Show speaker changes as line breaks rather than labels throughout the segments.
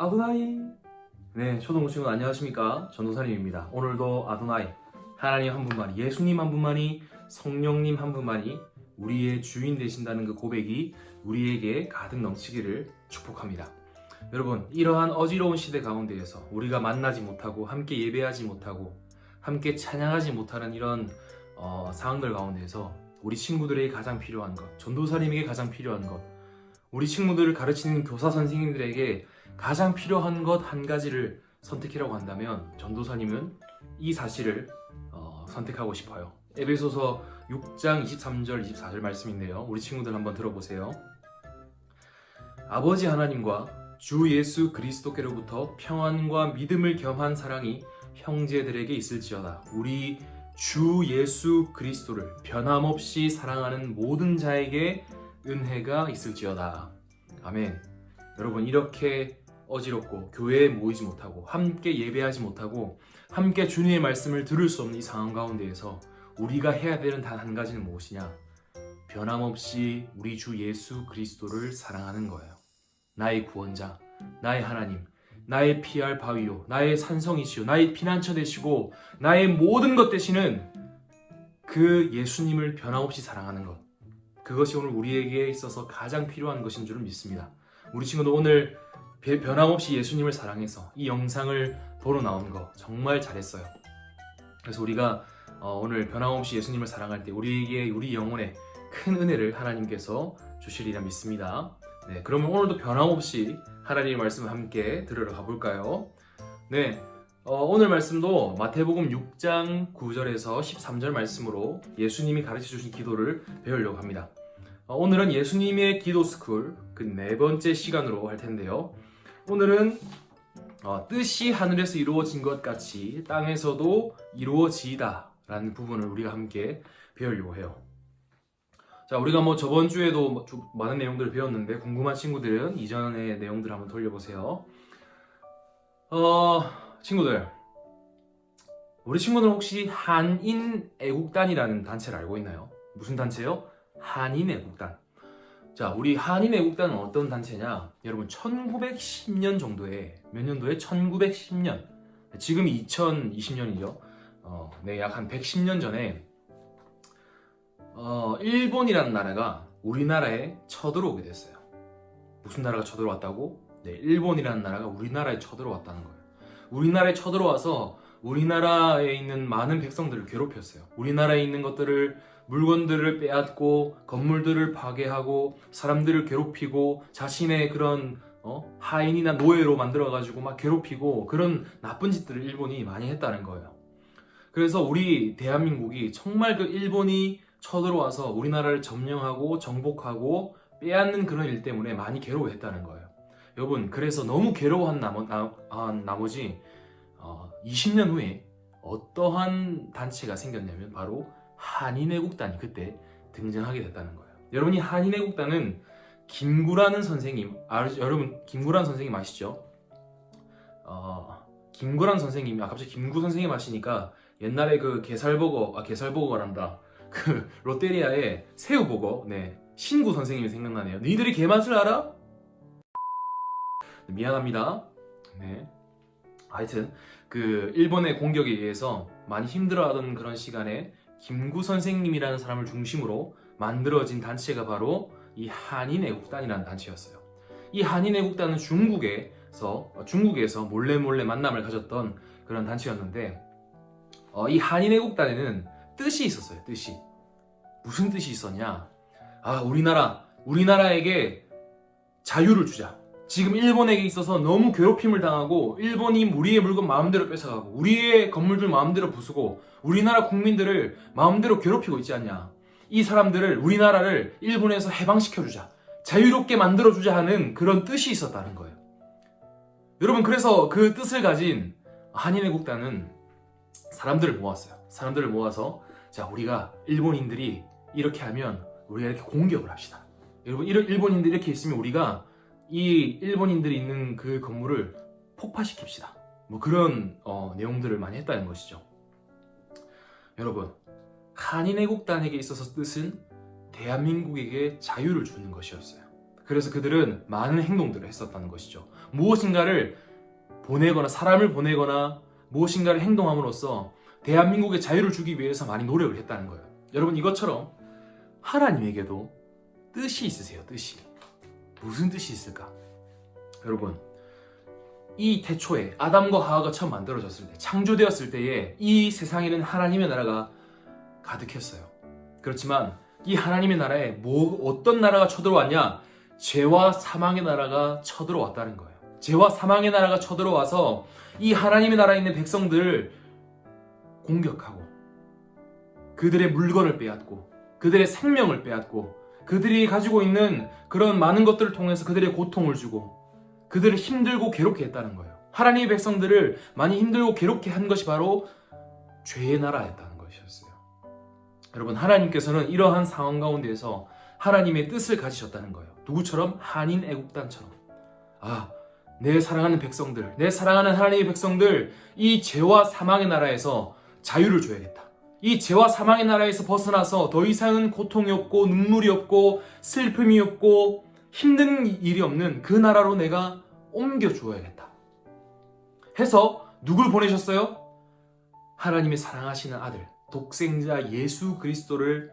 아도나이. 네, 초등부 친구 안녕하십니까? 전도사님입니다. 오늘도 아도나이, 하나님 한 분만이, 예수님 한 분만이, 성령님 한 분만이 우리의 주인 되신다는 그 고백이 우리에게 가득 넘치기를 축복합니다. 여러분, 이러한 어지러운 시대 가운데에서 우리가 만나지 못하고 함께 예배하지 못하고 함께 찬양하지 못하는 이런 상황들 가운데에서 우리 친구들에게 가장 필요한 것, 전도사님에게 가장 필요한 것, 우리 친구들을 가르치는 교사 선생님들에게 가장 필요한 것 한 가지를 선택이라고 한다면 전도사님은 이 사실을 선택하고 싶어요. 에베소서 6장 23절 24절 말씀인데요. 우리 친구들 한번 들어보세요. 아버지 하나님과 주 예수 그리스도께로부터 평안과 믿음을 겸한 사랑이 형제들에게 있을지어다. 우리 주 예수 그리스도를 변함없이 사랑하는 모든 자에게 은혜가 있을지어다. 아멘. 여러분, 이렇게 어지럽고 교회에 모이지 못하고 함께 예배하지 못하고 함께 주님의 말씀을 들을 수 없는 이 상황 가운데에서 우리가 해야 되는 단 한 가지는 무엇이냐? 변함없이 우리 주 예수 그리스도를 사랑하는 거예요. 나의 구원자, 나의 하나님, 나의 피할 바위요, 나의 산성이시요, 나의 피난처 되시고 나의 모든 것 되시는 그 예수님을 변함없이 사랑하는 것, 그것이 오늘 우리에게 있어서 가장 필요한 것인 줄을 믿습니다. 우리 친구도 오늘 변함없이 예수님을 사랑해서 이 영상을 보러 나온 거 정말 잘했어요. 그래서 우리가 오늘 변함없이 예수님을 사랑할 때 우리에게, 우리 영혼에 큰 은혜를 하나님께서 주시리라 믿습니다. 네, 그러면 오늘도 변함없이 하나님의 말씀을 함께 들으러 가볼까요? 네, 오늘 말씀도 마태복음 6장 9절에서 13절 말씀으로 예수님이 가르쳐 주신 기도를 배우려고 합니다. 오늘은 예수님의 기도 스쿨 그 네 번째 시간으로 할 텐데요. 오늘은 뜻이 하늘에서 이루어진 것 같이 땅에서도 이루어지이다 라는 부분을 우리가 함께 배우려고 해요. 자, 우리가 저번 주에도 많은 내용들을 배웠는데 궁금한 친구들은 이전의 내용들을 한번 돌려보세요. 친구들, 우리 친구들은 혹시 한인애국단이라는 단체를 알고 있나요? 무슨 단체요? 한인애국단. 자, 우리 한인애국단은 어떤 단체냐? 여러분, 1910년 정도에, 몇 년도에? 1910년. 지금이 2020년이죠. 네, 약 한 110년 전에 일본이라는 나라가 우리나라에 쳐들어오게 됐어요. 무슨 나라가 쳐들어왔다고? 네, 일본이라는 나라가 우리나라에 쳐들어왔다는 거예요. 우리나라에 쳐들어와서 우리나라에 있는 많은 백성들을 괴롭혔어요. 우리나라에 있는 물건들을 빼앗고 건물들을 파괴하고 사람들을 괴롭히고 자신의 그런 하인이나 노예로 만들어가지고 막 괴롭히고 그런 나쁜 짓들을 일본이 많이 했다는 거예요. 그래서 우리 대한민국이 정말 그 일본이 쳐들어와서 우리나라를 점령하고 정복하고 빼앗는 그런 일 때문에 많이 괴로워했다는 거예요. 여러분, 그래서 너무 괴로워한 나머지 20년 후에 어떠한 단체가 생겼냐면 바로 한인애국단이 그때 등장하게 됐다는 거예요. 여러분, 이 한인애국단은 김구라는 선생님, 여러분 김구라는 선생님 아시죠? 김구라는 선생님이, 갑자기 김구 선생님 아시니까 옛날에 그 게살버거란다. 그 롯데리아의 새우버거, 네, 신구 선생님이 생각나네요. 너희들이 게맛을 알아? 미안합니다. 네. 하여튼 그 일본의 공격에 의해서 많이 힘들어하던 그런 시간에 김구 선생님이라는 사람을 중심으로 만들어진 단체가 바로 이 한인애국단이라는 단체였어요. 이 한인애국단은 중국에서 몰래 만남을 가졌던 그런 단체였는데, 이 한인애국단에는 뜻이 있었어요. 뜻이. 무슨 뜻이 있었냐? 우리나라에게 자유를 주자. 지금 일본에게 있어서 너무 괴롭힘을 당하고 일본이 우리의 물건 마음대로 뺏어가고 우리의 건물들 마음대로 부수고 우리나라 국민들을 마음대로 괴롭히고 있지 않냐. 이 사람들을, 우리나라를 일본에서 해방시켜주자, 자유롭게 만들어주자 하는 그런 뜻이 있었다는 거예요. 여러분, 그래서 그 뜻을 가진 한인애국단은 사람들을 모았어요. 사람들을 모아서, 자, 우리가 일본인들이 이렇게 하면 우리가 이렇게 공격을 합시다. 여러분, 일본인들이 이렇게 있으면 우리가 이 일본인들이 있는 그 건물을 폭파시킵시다. 그런 내용들을 많이 했다는 것이죠. 여러분, 한인애국단에게 있어서 뜻은 대한민국에게 자유를 주는 것이었어요. 그래서 그들은 많은 행동들을 했었다는 것이죠. 무엇인가를 보내거나 사람을 보내거나 무엇인가를 행동함으로써 대한민국의 자유를 주기 위해서 많이 노력을 했다는 거예요. 여러분, 이것처럼 하나님에게도 뜻이 있으세요. 뜻이. 무슨 뜻이 있을까? 여러분, 이 태초에 아담과 하와가 처음 만들어졌을 때, 창조되었을 때에 이 세상에는 하나님의 나라가 가득했어요. 그렇지만 이 하나님의 나라에 어떤 나라가 쳐들어왔냐? 죄와 사망의 나라가 쳐들어왔다는 거예요. 죄와 사망의 나라가 쳐들어와서 이 하나님의 나라에 있는 백성들을 공격하고 그들의 물건을 빼앗고 그들의 생명을 빼앗고 그들이 가지고 있는 그런 많은 것들을 통해서 그들의 고통을 주고 그들을 힘들고 괴롭게 했다는 거예요. 하나님의 백성들을 많이 힘들고 괴롭게 한 것이 바로 죄의 나라였다는 것이었어요. 여러분, 하나님께서는 이러한 상황 가운데에서 하나님의 뜻을 가지셨다는 거예요. 누구처럼? 한인 애국단처럼. 내 사랑하는 백성들, 내 사랑하는 하나님의 백성들, 이 죄와 사망의 나라에서 자유를 줘야겠다. 이 죄와 사망의 나라에서 벗어나서 더 이상은 고통이 없고 눈물이 없고 슬픔이 없고 힘든 일이 없는 그 나라로 내가 옮겨주어야겠다 해서 누굴 보내셨어요? 하나님의 사랑하시는 아들, 독생자 예수 그리스도를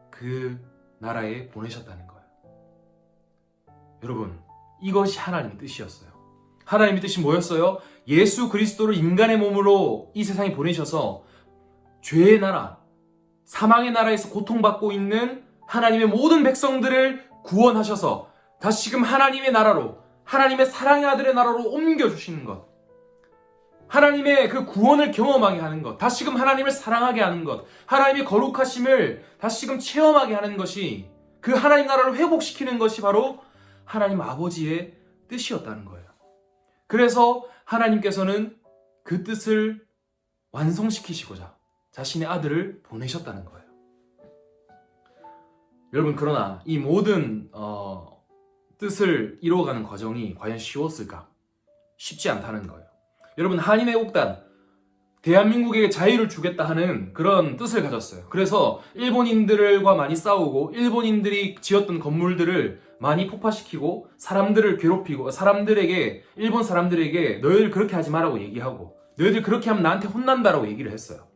그 나라에 보내셨다는 거예요. 여러분, 이것이 하나님의 뜻이었어요. 하나님의 뜻이 뭐였어요? 예수 그리스도를 인간의 몸으로 이 세상에 보내셔서 죄의 나라, 사망의 나라에서 고통받고 있는 하나님의 모든 백성들을 구원하셔서 다시금 하나님의 나라로, 하나님의 사랑의 아들의 나라로 옮겨주시는 것, 하나님의 그 구원을 경험하게 하는 것, 다시금 하나님을 사랑하게 하는 것, 하나님의 거룩하심을 다시금 체험하게 하는 것이, 그 하나님 나라를 회복시키는 것이 바로 하나님 아버지의 뜻이었다는 거예요. 그래서 하나님께서는 그 뜻을 완성시키시고자 자신의 아들을 보내셨다는 거예요. 여러분, 그러나 이 모든 뜻을 이루어가는 과정이 과연 쉬웠을까? 쉽지 않다는 거예요. 여러분, 한인 애국단, 대한민국에게 자유를 주겠다 하는 그런 뜻을 가졌어요. 그래서 일본인들과 많이 싸우고 일본인들이 지었던 건물들을 많이 폭파시키고 사람들을 괴롭히고 일본 사람들에게 너희들 그렇게 하지 말라고 얘기하고 너희들 그렇게 하면 나한테 혼난다라고 얘기를 했어요.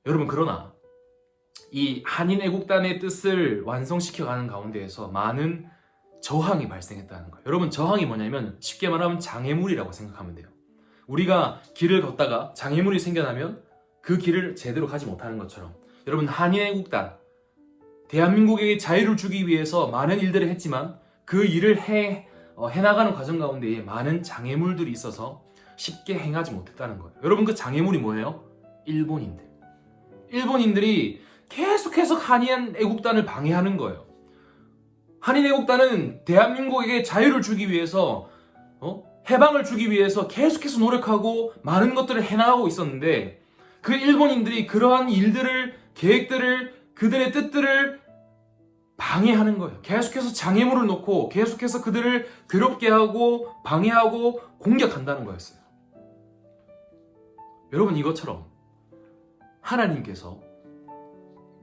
여러분, 그러나 이 한인 애국단의 뜻을 완성시켜가는 가운데에서 많은 저항이 발생했다는 거예요. 여러분, 저항이 뭐냐면 쉽게 말하면 장애물이라고 생각하면 돼요. 우리가 길을 걷다가 장애물이 생겨나면 그 길을 제대로 가지 못하는 것처럼, 여러분, 한인 애국단, 대한민국에게 자유를 주기 위해서 많은 일들을 했지만 그 일을 해나가는 과정 가운데에 많은 장애물들이 있어서 쉽게 행하지 못했다는 거예요. 여러분, 그 장애물이 뭐예요? 일본인들이 계속해서 한인 애국단을 방해하는 거예요. 한인 애국단은 대한민국에게 자유를 주기 위해서 해방을 주기 위해서 계속해서 노력하고 많은 것들을 해나가고 있었는데 그 일본인들이 그러한 일들을, 계획들을, 그들의 뜻들을 방해하는 거예요. 계속해서 장애물을 놓고 계속해서 그들을 괴롭게 하고 방해하고 공격한다는 거였어요. 여러분, 이것처럼 하나님께서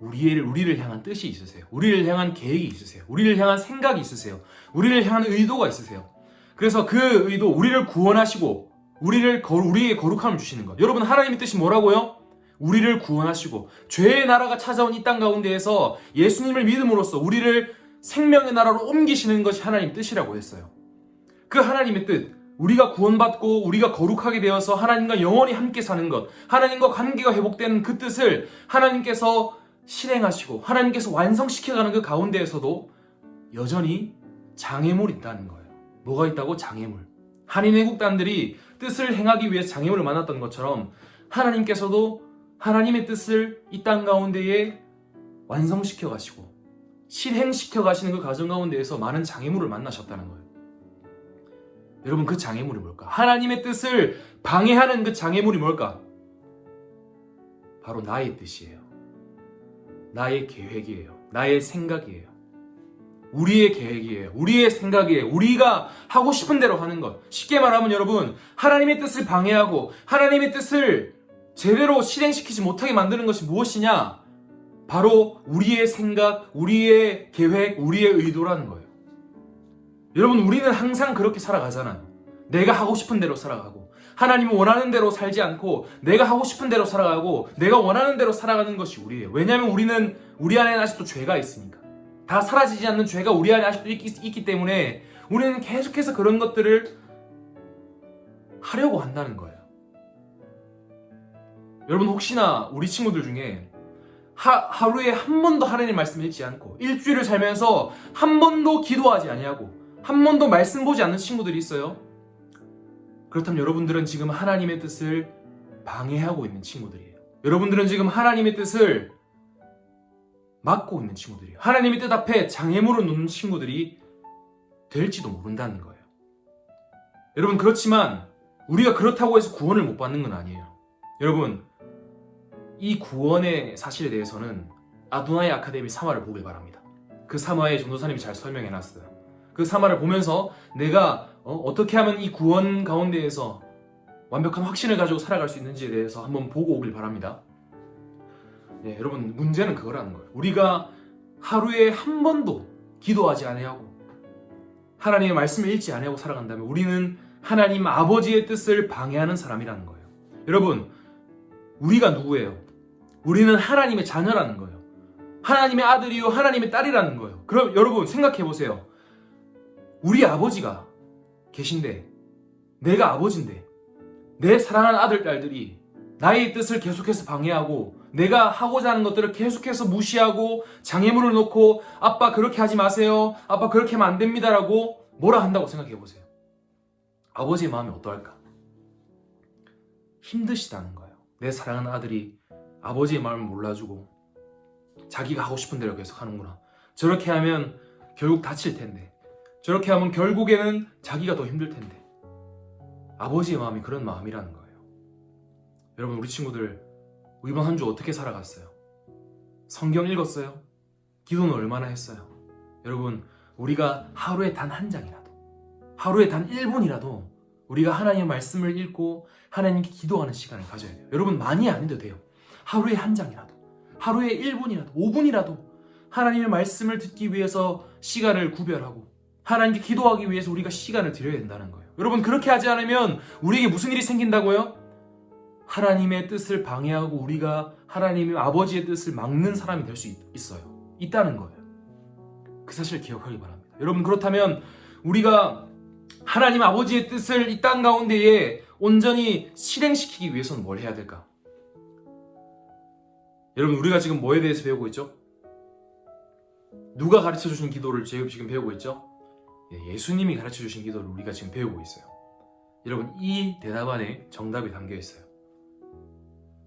우리를 향한 뜻이 있으세요. 우리를 향한 계획이 있으세요. 우리를 향한 생각이 있으세요. 우리를 향한 의도가 있으세요. 그래서 그 의도, 우리를 구원하시고 우리의 거룩함을 주시는 것. 여러분, 하나님의 뜻이 뭐라고요? 우리를 구원하시고 죄의 나라가 찾아온 이 땅 가운데에서 예수님을 믿음으로써 우리를 생명의 나라로 옮기시는 것이 하나님의 뜻이라고 했어요. 그 하나님의 뜻, 우리가 구원받고 우리가 거룩하게 되어서 하나님과 영원히 함께 사는 것, 하나님과 관계가 회복되는 그 뜻을 하나님께서 실행하시고 하나님께서 완성시켜가는 그 가운데에서도 여전히 장애물이 있다는 거예요. 뭐가 있다고? 장애물. 한인 애국단들이 뜻을 행하기 위해서 장애물을 만났던 것처럼 하나님께서도 하나님의 뜻을 이 땅 가운데에 완성시켜 가시고 실행시켜 가시는 그 과정 가운데에서 많은 장애물을 만나셨다는 거예요. 여러분, 그 장애물이 뭘까? 하나님의 뜻을 방해하는 그 장애물이 뭘까? 바로 나의 뜻이에요. 나의 계획이에요. 나의 생각이에요. 우리의 계획이에요. 우리의 생각이에요. 우리가 하고 싶은 대로 하는 것. 쉽게 말하면 여러분, 하나님의 뜻을 방해하고 하나님의 뜻을 제대로 실행시키지 못하게 만드는 것이 무엇이냐? 바로 우리의 생각, 우리의 계획, 우리의 의도라는 거예요. 여러분, 우리는 항상 그렇게 살아가잖아요. 내가 하고 싶은 대로 살아가고, 하나님이 원하는 대로 살지 않고 내가 하고 싶은 대로 살아가고 내가 원하는 대로 살아가는 것이 우리예요. 왜냐하면 우리는 우리 안에 아직도 죄가 있으니까. 다 사라지지 않는 죄가 우리 안에 아직도 있기 때문에 우리는 계속해서 그런 것들을 하려고 한다는 거예요. 여러분, 혹시나 우리 친구들 중에 하루에 한 번도 하나님 말씀 읽지 않고 일주일을 살면서 한 번도 기도하지 아니하고 한 번도 말씀 보지 않는 친구들이 있어요? 그렇다면 여러분들은 지금 하나님의 뜻을 방해하고 있는 친구들이에요. 여러분들은 지금 하나님의 뜻을 막고 있는 친구들이에요. 하나님의 뜻 앞에 장애물을 놓는 친구들이 될지도 모른다는 거예요. 여러분, 그렇지만 우리가 그렇다고 해서 구원을 못 받는 건 아니에요. 여러분, 이 구원의 사실에 대해서는 아도나이 아카데미 3화를 보길 바랍니다. 그 3화에 전도사님이 잘 설명해놨어요. 그 3화를 보면서 내가 어떻게 하면 이 구원 가운데에서 완벽한 확신을 가지고 살아갈 수 있는지에 대해서 한번 보고 오길 바랍니다. 예, 여러분, 문제는 그거라는 거예요. 우리가 하루에 한 번도 기도하지 아니하고 하나님의 말씀을 읽지 아니하고 살아간다면 우리는 하나님 아버지의 뜻을 방해하는 사람이라는 거예요. 여러분, 우리가 누구예요? 우리는 하나님의 자녀라는 거예요. 하나님의 아들이요 하나님의 딸이라는 거예요. 그럼 여러분 생각해 보세요. 우리 아버지가 계신데, 내가 아버지인데 내 사랑하는 아들, 딸들이 나의 뜻을 계속해서 방해하고 내가 하고자 하는 것들을 계속해서 무시하고 장애물을 놓고 아빠 그렇게 하지 마세요, 아빠 그렇게 하면 안 됩니다 라고 뭐라 한다고 생각해 보세요. 아버지의 마음이 어떠할까? 힘드시다는 거예요. 내 사랑하는 아들이 아버지의 마음을 몰라주고 자기가 하고 싶은 대로 계속 하는구나, 저렇게 하면 결국 다칠 텐데, 저렇게 하면 결국에는 자기가 더 힘들 텐데. 아버지의 마음이 그런 마음이라는 거예요. 여러분, 우리 친구들 이번 한 주 어떻게 살아갔어요? 성경 읽었어요? 기도는 얼마나 했어요? 여러분, 우리가 하루에 단 한 장이라도, 하루에 단 1분이라도 우리가 하나님의 말씀을 읽고 하나님께 기도하는 시간을 가져야 돼요. 여러분, 많이 안 해도 돼요. 하루에 한 장이라도, 하루에 1분이라도, 5분이라도 하나님의 말씀을 듣기 위해서 시간을 구별하고 하나님께 기도하기 위해서 우리가 시간을 들여야 된다는 거예요. 여러분, 그렇게 하지 않으면 우리에게 무슨 일이 생긴다고요? 하나님의 뜻을 방해하고 우리가 하나님의 아버지의 뜻을 막는 사람이 될 수 있다는 거예요. 그 사실을 기억하기 바랍니다. 여러분, 그렇다면 우리가 하나님 아버지의 뜻을 이 땅 가운데에 온전히 실행시키기 위해서는 뭘 해야 될까? 여러분, 우리가 지금 뭐에 대해서 배우고 있죠? 누가 가르쳐 주신 기도를 지금 배우고 있죠? 예수님이 가르쳐 주신 기도를 우리가 지금 배우고 있어요. 여러분, 이 대답 안에 정답이 담겨 있어요.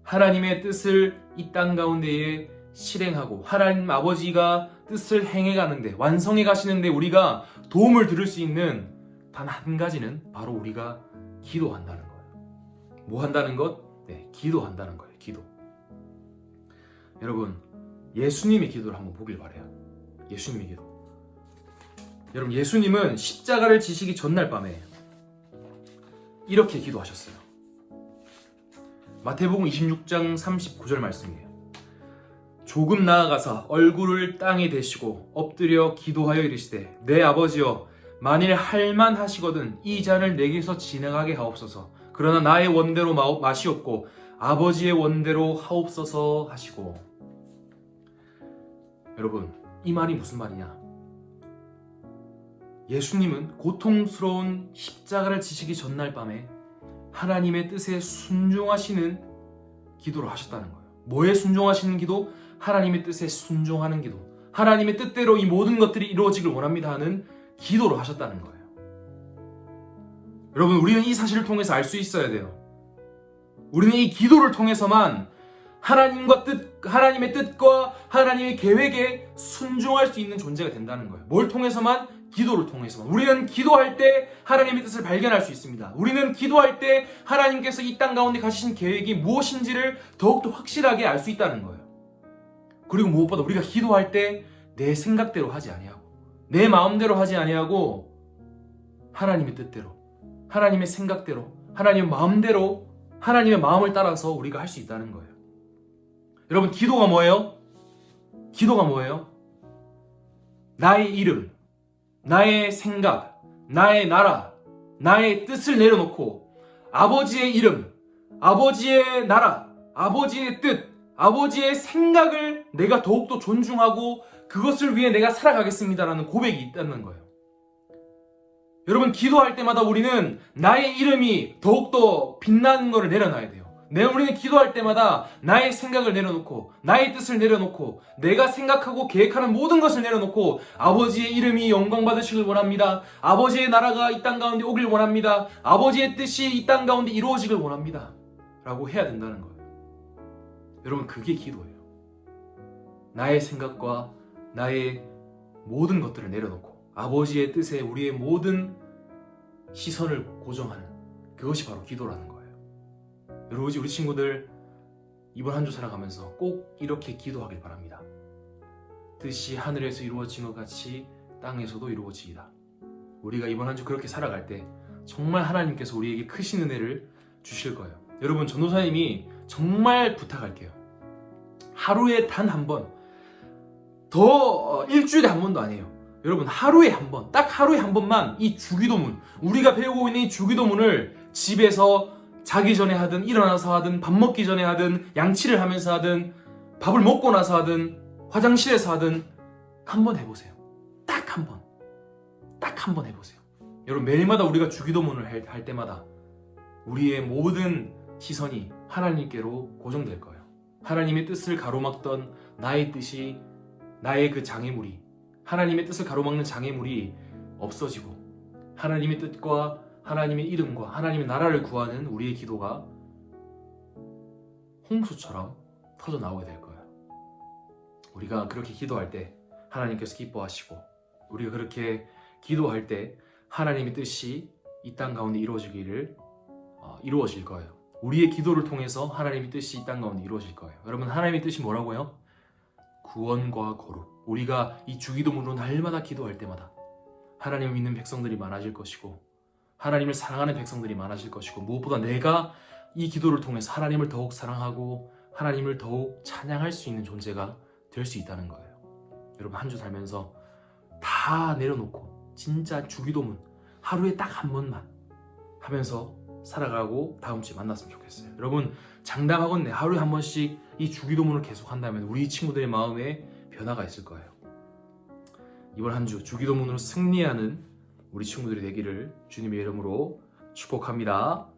하나님의 뜻을 이 땅 가운데에 실행하고 하나님 아버지가 뜻을 행해가는데, 완성해 가시는데 우리가 도움을 들을 수 있는 단 한 가지는 바로 우리가 기도한다는 거예요. 뭐 한다는 것? 네, 기도한다는 거예요. 기도. 여러분, 예수님의 기도를 한번 보길 바라요. 예수님의 기도. 여러분, 예수님은 십자가를 지시기 전날 밤에 이렇게 기도하셨어요. 마태복음 26장 39절 말씀이에요. 조금 나아가서 얼굴을 땅에 대시고 엎드려 기도하여 이르시되, 내 아버지여, 만일 할만하시거든 이 잔을 내게서 지나가게 하옵소서. 그러나 나의 원대로 마시옵고 아버지의 원대로 하옵소서 하시고. 여러분, 이 말이 무슨 말이냐? 예수님은 고통스러운 십자가를 지시기 전날 밤에 하나님의 뜻에 순종하시는 기도를 하셨다는 거예요. 뭐에 순종하시는 기도? 하나님의 뜻에 순종하는 기도. 하나님의 뜻대로 이 모든 것들이 이루어지길 원합니다 하는 기도를 하셨다는 거예요. 여러분, 우리는 이 사실을 통해서 알 수 있어야 돼요. 우리는 이 기도를 통해서만 하나님의 뜻과 하나님의 계획에 순종할 수 있는 존재가 된다는 거예요. 뭘 통해서만? 기도를 통해서만. 우리는 기도할 때 하나님의 뜻을 발견할 수 있습니다. 우리는 기도할 때 하나님께서 이 땅 가운데 가지신 계획이 무엇인지를 더욱더 확실하게 알 수 있다는 거예요. 그리고 무엇보다 우리가 기도할 때 내 생각대로 하지 아니하고 내 마음대로 하지 아니하고 하나님의 뜻대로, 하나님의 생각대로, 하나님의 마음대로, 하나님의 마음을 따라서 우리가 할 수 있다는 거예요. 여러분, 기도가 뭐예요? 기도가 뭐예요? 나의 이름, 나의 생각, 나의 나라, 나의 뜻을 내려놓고 아버지의 이름, 아버지의 나라, 아버지의 뜻, 아버지의 생각을 내가 더욱더 존중하고 그것을 위해 내가 살아가겠습니다라는 고백이 있다는 거예요. 여러분, 기도할 때마다 우리는 나의 이름이 더욱더 빛나는 것을 내려놔야 돼요. 우리는 기도할 때마다 나의 생각을 내려놓고 나의 뜻을 내려놓고 내가 생각하고 계획하는 모든 것을 내려놓고 아버지의 이름이 영광 받으시길 원합니다. 아버지의 나라가 이 땅 가운데 오길 원합니다. 아버지의 뜻이 이 땅 가운데 이루어지길 원합니다. 라고 해야 된다는 거예요. 여러분, 그게 기도예요. 나의 생각과 나의 모든 것들을 내려놓고 아버지의 뜻에 우리의 모든 시선을 고정하는 그것이 바로 기도라는 거예요. 여러분, 우리 친구들 이번 한 주 살아가면서 꼭 이렇게 기도하길 바랍니다. 뜻이 하늘에서 이루어진 것 같이 땅에서도 이루어지이다. 우리가 이번 한 주 그렇게 살아갈 때 정말 하나님께서 우리에게 크신 은혜를 주실 거예요. 여러분, 전도사님이 정말 부탁할게요. 하루에 단 한 번, 일주일에 한 번도 아니에요. 여러분, 하루에 한 번, 딱 하루에 한 번만 이 주기도문, 우리가 배우고 있는 이 주기도문을 집에서 자기 전에 하든 일어나서 하든 밥 먹기 전에 하든 양치를 하면서 하든 밥을 먹고 나서 하든 화장실에서 하든 한 번 해보세요. 딱 한 번. 딱 한 번 해보세요. 여러분, 매일마다 우리가 주기도문을 할 때마다 우리의 모든 시선이 하나님께로 고정될 거예요. 하나님의 뜻을 가로막던 나의 뜻이, 나의 그 장애물이, 하나님의 뜻을 가로막는 장애물이 없어지고 하나님의 뜻과 하나님의 이름과 하나님의 나라를 구하는 우리의 기도가 홍수처럼 터져 나오게 될 거예요. 우리가 그렇게 기도할 때 하나님께서 기뻐하시고 우리가 그렇게 기도할 때 하나님의 뜻이 이 땅 가운데 이루어질 거예요. 우리의 기도를 통해서 하나님의 뜻이 이 땅 가운데 이루어질 거예요. 여러분, 하나님의 뜻이 뭐라고요? 구원과 거룩. 우리가 이 주기도문으로 날마다 기도할 때마다 하나님을 믿는 백성들이 많아질 것이고 하나님을 사랑하는 백성들이 많아질 것이고 무엇보다 내가 이 기도를 통해서 하나님을 더욱 사랑하고 하나님을 더욱 찬양할 수 있는 존재가 될 수 있다는 거예요. 여러분, 한 주 살면서 다 내려놓고 진짜 주기도문 하루에 딱 한 번만 하면서 살아가고 다음 주에 만났으면 좋겠어요. 여러분, 장담하건대 하루에 한 번씩 이 주기도문을 계속한다면 우리 친구들의 마음에 변화가 있을 거예요. 이번 한 주 주기도문으로 승리하는 우리 친구들이 되기를 주님의 이름으로 축복합니다.